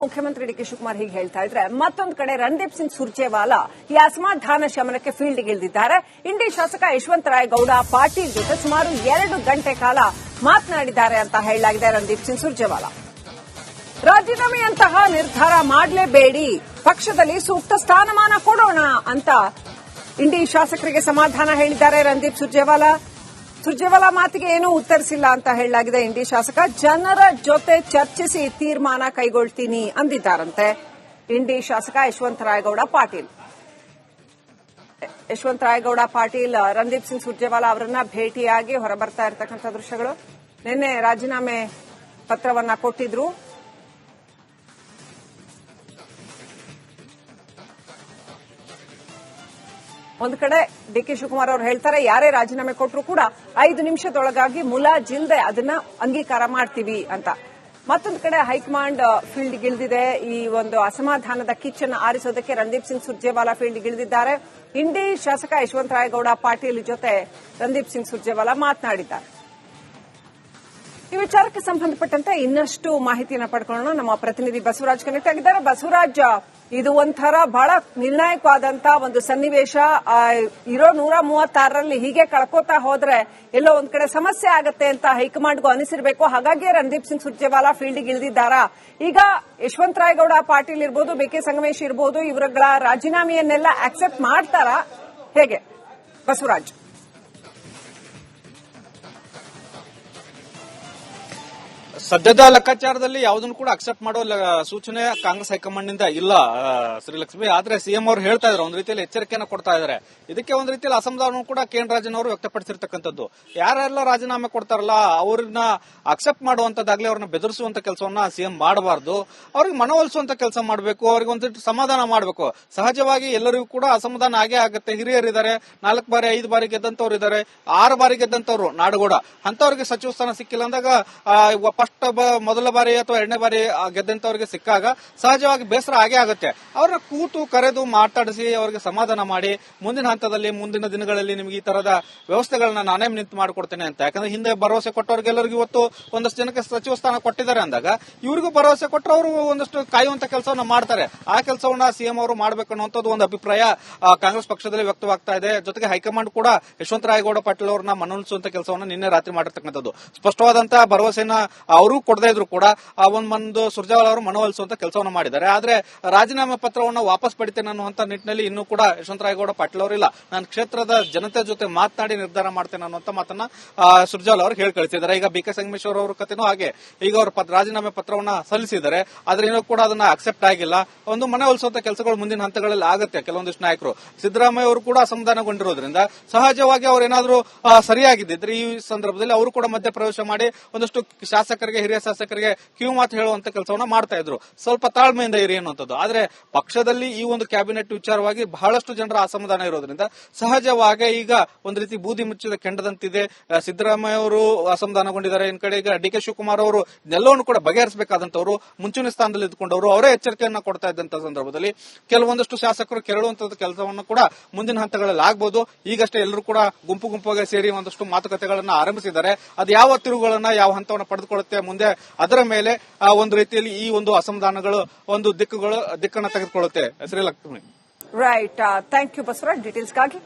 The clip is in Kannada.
ಮುಖ್ಯಮಂತ್ರಿ ಡಿ ಕೆ ಶಿವಕುಮಾರ್ ಹೀಗೆ ಹೇಳ್ತಾ ಇದ್ರೆ, ಮತ್ತೊಂದು ಕಡೆ ರಣದೀಪ್ ಸಿಂಗ್ ಸುರ್ಜೇವಾಲಾ ಈ ಅಸಮಾಧಾನ ಶಮನಕ್ಕೆ ಫೀಲ್ಡ್ಗೆ ಇಳಿದಿದ್ದಾರೆ. ಇಂಡಿ ಶಾಸಕ ಯಶವಂತರಾಯಗೌಡ ಪಾಟೀಲ್ ಜೊತೆ ಸುಮಾರು 2 ಗಂಟೆ ಕಾಲ ಮಾತನಾಡಿದ್ದಾರೆ ಅಂತ ಹೇಳಲಾಗಿದೆ. ರಣದೀಪ್ ಸಿಂಗ್ ಸುರ್ಜೇವಾಲಾ ರಾಜೀನಾಮೆಯಂತಹ ನಿರ್ಧಾರ ಮಾಡಲೇಬೇಡಿ, ಪಕ್ಷದಲ್ಲಿ ಸೂಕ್ತ ಸ್ಥಾನಮಾನ ಕೊಡೋಣ ಅಂತ ಇಂಡಿ ಶಾಸಕರಿಗೆ ಸಮಾಧಾನ ಹೇಳಿದ್ದಾರೆ ರಣದೀಪ್ ಸುರ್ಜೇವಾಲಾ ಮಾತಿಗೆ ಏನೂ ಉತ್ತರಿಸಿಲ್ಲ ಅಂತ ಹೇಳಲಾಗಿದೆ. ಇಂಡಿ ಶಾಸಕ ಜನರ ಜೊತೆ ಚರ್ಚಿಸಿ ತೀರ್ಮಾನ ಕೈಗೊಳ್ತೀನಿ ಅಂದಿದ್ದಾರಂತೆ. ಇಂಡಿ ಶಾಸಕ ಯಶವಂತರಾಯಗೌಡ ಪಾಟೀಲ್ ರಣದೀಪ್ ಸಿಂಗ್ ಸುರ್ಜೇವಾಲಾ ಅವರನ್ನ ಭೇಟಿಯಾಗಿ ಹೊರಬರ್ತಾ ಇರತಕ್ಕಂಥ ದೃಶ್ಯಗಳು. ನಿನ್ನೆ ರಾಜೀನಾಮೆ ಪತ್ರವನ್ನ ಕೊಟ್ಟಿದ್ರು. ಒಂದು ಕಡೆ ಡಿ ಕೆ ಶಿವಕುಮಾರ್ ಅವರು ಹೇಳ್ತಾರೆ, ಯಾರೇ ರಾಜೀನಾಮೆ ಕೊಟ್ಟರು ಕೂಡ 5 ನಿಮಿಷದೊಳಗಾಗಿ ಮುಲಾಜಿಲ್ದೆ ಅದನ್ನ ಅಂಗೀಕಾರ ಮಾಡ್ತೀವಿ ಅಂತ. ಮತ್ತೊಂದು ಕಡೆ ಹೈಕಮಾಂಡ್ ಫೀಲ್ಡ್ಗಿಳಿದಿದೆ. ಈ ಒಂದು ಅಸಮಾಧಾನದ ಕಿಚ್ಚನ್ನು ಆರಿಸೋದಕ್ಕೆ ರಣದೀಪ್ ಸಿಂಗ್ ಸುರ್ಜೇವಾಲಾ ಫೀಲ್ಡ್ಗಿಳಿದಿದ್ದಾರೆ. ಇಂಡಿ ಶಾಸಕ ಯಶವಂತರಾಯಗೌಡ ಪಾಟೀಲ್ ಜೊತೆ ರಣದೀಪ್ ಸಿಂಗ್ ಸುರ್ಜೇವಾಲಾ ಮಾತನಾಡಿದ್ದಾರೆ. ಈ ವಿಚಾರಕ್ಕೆ ಸಂಬಂಧಪಟ್ಟಂತೆ ಇನ್ನಷ್ಟು ಮಾಹಿತಿಯನ್ನು ಪಡ್ಕೊಳ್ಳೋಣ. ನಮ್ಮ ಪ್ರತಿನಿಧಿ ಬಸವರಾಜ್ ಕನೆಕ್ಟ್ ಆಗಿದ್ದಾರೆ. ಬಸವರಾಜ್, ಇದು ಒಂಥರ ಬಹಳ ನಿರ್ಣಾಯಕವಾದಂತ ಒಂದು ಸನ್ನಿವೇಶ. ಇರೋ 136ರಲ್ಲಿ ಹೀಗೆ ಕಳ್ಕೋತಾ ಹೋದ್ರೆ ಎಲ್ಲೋ ಒಂದ್ ಕಡೆ ಸಮಸ್ಯೆ ಆಗತ್ತೆ ಅಂತ ಹೈಕಮಾಂಡ್ಗೂ ಅನಿಸಿರ್ಬೇಕು. ಹಾಗಾಗಿ ರಣದೀಪ್ ಸಿಂಗ್ ಸುರ್ಜೇವಾಲಾ ಫೀಲ್ಡ್ಗೆ ಇಳಿದಿದ್ದಾರಾ? ಈಗ ಯಶವಂತರಾಯಗೌಡ ಪಾಟೀಲ್ ಇರ್ಬೋದು, ಬಿಕೆ ಸಂಗಮೇಶ್ ಇರ್ಬೋದು, ಇವರುಗಳ ರಾಜೀನಾಮೆಯನ್ನೆಲ್ಲ ಆಕ್ಸೆಪ್ಟ್ ಮಾಡ್ತಾರಾ? ಹೇಗೆ ಬಸವರಾಜ್? ಸದ್ಯದ ಲೆಕ್ಕಾಚಾರದಲ್ಲಿ ಯಾವುದನ್ನು ಕೂಡ ಅಕ್ಸೆಪ್ಟ್ ಮಾಡೋ ಸೂಚನೆ ಕಾಂಗ್ರೆಸ್ ಹೈಕಮಾಂಡ್ ನಿಂದ ಇಲ್ಲ ಶ್ರೀಲಕ್ಷ್ಮಿ. ಆದ್ರೆ ಸಿಎಂ ಅವರು ಹೇಳ್ತಾ ಇದ್ದಾರೆ, ಒಂದ್ ರೀತಿಯಲ್ಲಿ ಎಚ್ಚರಿಕೆಯನ್ನು ಕೊಡ್ತಾ ಇದ್ದಾರೆ. ಇದಕ್ಕೆ ಒಂದ್ ರೀತಿಯಲ್ಲಿ ಅಸಮಾಧಾನ ಕೂಡ ಕೆ ಎನ್ ರಾಜನ್ ಅವರು ವ್ಯಕ್ತಪಡಿಸಿರ್ತಕ್ಕಂಥದ್ದು. ಯಾರೆಲ್ಲ ರಾಜೀನಾಮೆ ಕೊಡ್ತಾರಲ್ಲ ಅವ್ರನ್ನ ಅಕ್ಸೆಪ್ಟ್ ಮಾಡುವಂತದ್ದಾಗ್ಲಿ ಅವ್ರನ್ನ ಬೆದರಿಸುವಂತ ಕೆಲಸವನ್ನ ಸಿಎಂ ಮಾಡಬಾರ್ದು. ಅವ್ರಿಗೆ ಮನವೊಲಿಸುವಂತ ಕೆಲಸ ಮಾಡಬೇಕು, ಅವ್ರಿಗೆ ಒಂದಿಟ್ಟು ಸಮಾಧಾನ ಮಾಡಬೇಕು. ಸಹಜವಾಗಿ ಎಲ್ಲರಿಗೂ ಕೂಡ ಅಸಮಾಧಾನ ಆಗೇ ಆಗುತ್ತೆ. ಹಿರಿಯರಿದ್ದಾರೆ, 4 ಬಾರಿ 5 ಬಾರಿ ಗೆದ್ದಂತವ್ರು ಇದ್ದಾರೆ, 6 ಬಾರಿ ಗೆದ್ದಂತವ್ರು ನಾಡಗೌಡ, ಅಂತವ್ರಿಗೆ ಸಚಿವ ಸ್ಥಾನ ಸಿಕ್ಕಿಲ್ಲ ಅಂದಾಗ ಮೊದಲ ಬಾರಿ ಅಥವಾ 2ನೇ ಬಾರಿ ಗೆದ್ದಂತವ್ರಿಗೆ ಸಿಕ್ಕಾಗ ಸಹಜವಾಗಿ ಬೇಸರ ಆಗೇ ಆಗುತ್ತೆ. ಅವ್ರನ್ನ ಕೂತು ಕರೆದು ಮಾತಾಡಿಸಿ ಅವ್ರಿಗೆ ಸಮಾಧಾನ ಮಾಡಿ ಮುಂದಿನ ಹಂತದಲ್ಲಿ ಮುಂದಿನ ದಿನಗಳಲ್ಲಿ ನಿಮ್ಗೆ ಈ ತರದ ವ್ಯವಸ್ಥೆಗಳನ್ನ ನಾನೇ ನಿಂತು ಮಾಡಿಕೊಡ್ತೇನೆ ಅಂತ. ಯಾಕಂದ್ರೆ ಹಿಂದೆ ಭರವಸೆ ಕೊಟ್ಟವ್ರಿಗೆಲ್ಲರಿಗೂ ಇವತ್ತು ಒಂದಷ್ಟು ಜನಕ್ಕೆ ಸಚಿವ ಸ್ಥಾನ ಕೊಟ್ಟಿದ್ದಾರೆ ಅಂದಾಗ ಇವ್ರಿಗೂ ಭರವಸೆ ಕೊಟ್ಟರೆ ಅವರು ಒಂದಷ್ಟು ಕಾಯುವಂತ ಕೆಲಸವನ್ನ ಮಾಡ್ತಾರೆ. ಆ ಕೆಲಸವನ್ನ ಸಿಎಂ ಅವರು ಮಾಡಬೇಕು ಅನ್ನುವಂಥದ್ದು ಒಂದು ಅಭಿಪ್ರಾಯ ಕಾಂಗ್ರೆಸ್ ಪಕ್ಷದಲ್ಲಿ ವ್ಯಕ್ತವಾಗ್ತಾ ಇದೆ. ಜೊತೆಗೆ ಹೈಕಮಾಂಡ್ ಕೂಡ ಯಶವಂತರಾಯಗೌಡ ಪಾಟೀಲ್ ಅವರನ್ನ ಮನವೊಲಿಸುವಂತ ಕೆಲಸವನ್ನ ನಿನ್ನೆ ರಾತ್ರಿ ಮಾಡಿರ್ತಕ್ಕಂಥದ್ದು. ಸ್ಪಷ್ಟವಾದಂತಹ ಭರವಸೆನ ಅವರು ಕೊಡದೇ ಇದ್ರು ಕೂಡ ಒಂದು ಸುರ್ಜೇವಾಲಾ ಅವರು ಮನವೊಲಿಸುವಂತ ಕೆಲಸವನ್ನು ಮಾಡಿದ್ದಾರೆ. ಆದ್ರೆ ರಾಜೀನಾಮೆ ಪತ್ರವನ್ನು ವಾಪಸ್ ಪಡಿತೇನೆ ಅನ್ನುವಂತ ನಿಟ್ಟಿನಲ್ಲಿ ಇನ್ನೂ ಕೂಡ ಯಶವಂತರಾಯಗೌಡ ಪಾಟೀಲ್ ಅವರಿಲ್ಲ. ನಾನು ಕ್ಷೇತ್ರದ ಜನತೆ ಜೊತೆ ಮಾತನಾಡಿ ನಿರ್ಧಾರ ಮಾಡ್ತೇನೆ ಅನ್ನುವಂತ ಮಾತನ್ನ ಸುರ್ಜೇವಾಲಾ ಅವರು ಹೇಳಿ ಕಳಿಸಿದ್ದಾರೆ. ಈಗ ಬಿಕೆ ಸಂಗಮೇಶ್ ಅವರ ಕಥೆನೂ ಹಾಗೆ. ಈಗ ಅವರು ರಾಜೀನಾಮೆ ಪತ್ರವನ್ನ ಸಲ್ಲಿಸಿದ್ದಾರೆ, ಆದ್ರೆ ಇನ್ನೂ ಕೂಡ ಅದನ್ನ ಅಕ್ಸೆಪ್ಟ್ ಆಗಿಲ್ಲ. ಒಂದು ಮನವೊಲಿಸುವಂತ ಕೆಲಸಗಳು ಮುಂದಿನ ಹಂತಗಳಲ್ಲಿ ಆಗುತ್ತೆ. ಕೆಲವೊಂದಿಷ್ಟು ನಾಯಕರು ಸಿದ್ದರಾಮಯ್ಯ ಅವರು ಕೂಡ ಅಸಮಾಧಾನಗೊಂಡಿರೋದ್ರಿಂದ ಸಹಜವಾಗಿ ಅವ್ರೇನಾದ್ರೂ ಸರಿಯಾಗಿದ್ದಿದ್ರೆ ಈ ಸಂದರ್ಭದಲ್ಲಿ ಅವರು ಕೂಡ ಮಧ್ಯ ಪ್ರವೇಶ ಮಾಡಿ ಒಂದಷ್ಟು ಶಾಸಕರಿಗೆ, ಹಿರಿಯ ಶಾಸಕರಿಗೆ ಕಿವಿ ಮಾತು ಹೇಳುವಂತ ಕೆಲಸವನ್ನ ಮಾಡ್ತಾ ಇದ್ರು. ಸ್ವಲ್ಪ ತಾಳ್ಮೆಯಿಂದ ಇರಿ ಅನ್ನುವಂಥದ್ದು. ಆದ್ರೆ ಪಕ್ಷದಲ್ಲಿ ಈ ಒಂದು ಕ್ಯಾಬಿನೆಟ್ ವಿಚಾರವಾಗಿ ಬಹಳಷ್ಟು ಜನರ ಅಸಮಾಧಾನ ಇರೋದ್ರಿಂದ ಸಹಜವಾಗಿ ಈಗ ಒಂದು ರೀತಿ ಬೂದಿ ಮುಚ್ಚಿದ ಕೆಂಡದಂತಿದೆ. ಸಿದ್ದರಾಮಯ್ಯ ಅವರು ಅಸಮಾಧಾನಗೊಂಡಿದ್ದಾರೆ. ಇನ್ ಕಡೆ ಈಗ ಡಿ ಕೆ ಶಿವಕುಮಾರ್ ಅವರು ಎಲ್ಲವನ್ನು ಕೂಡ ಬಗೆಹರಿಸಬೇಕಾದಂತವರು, ಮುಂಚೂಣಿ ಸ್ಥಾನದಲ್ಲಿ ಇದ್ದುಕೊಂಡವರು, ಅವರೇ ಎಚ್ಚರಿಕೆಯನ್ನ ಕೊಡ್ತಾ ಇದ್ದಂತ ಸಂದರ್ಭದಲ್ಲಿ ಕೆಲವೊಂದಷ್ಟು ಶಾಸಕರು ಕೆರಳುವಂತ ಕೆಲಸವನ್ನು ಕೂಡ ಮುಂದಿನ ಹಂತಗಳಲ್ಲಿ ಆಗಬಹುದು. ಈಗಷ್ಟೇ ಎಲ್ಲರೂ ಕೂಡ ಗುಂಪಾಗಿ ಸೇರಿ ಒಂದಷ್ಟು ಮಾತುಕತೆಗಳನ್ನ ಆರಂಭಿಸಿದ್ದಾರೆ. ಅದು ಯಾವ ತಿರುವುಗಳನ್ನ, ಯಾವ ಹಂತವನ್ನು ಪಡೆದುಕೊಳ್ಳುತ್ತೆ ಮುಂದೆ, ಅದರ ಮೇಲೆ ಒಂದು ರೀತಿಯಲ್ಲಿ ಈ ಒಂದು ಅಸಮಾಧಾನಗಳು ಒಂದು ದಿಕ್ಕನ್ನು ತೆಗೆದುಕೊಳ್ಳುತ್ತೆ. Shrilakshmi. Right, thank you Basavaraj ಡೀಟೇಲ್ಸ್ಗಾಗಿ.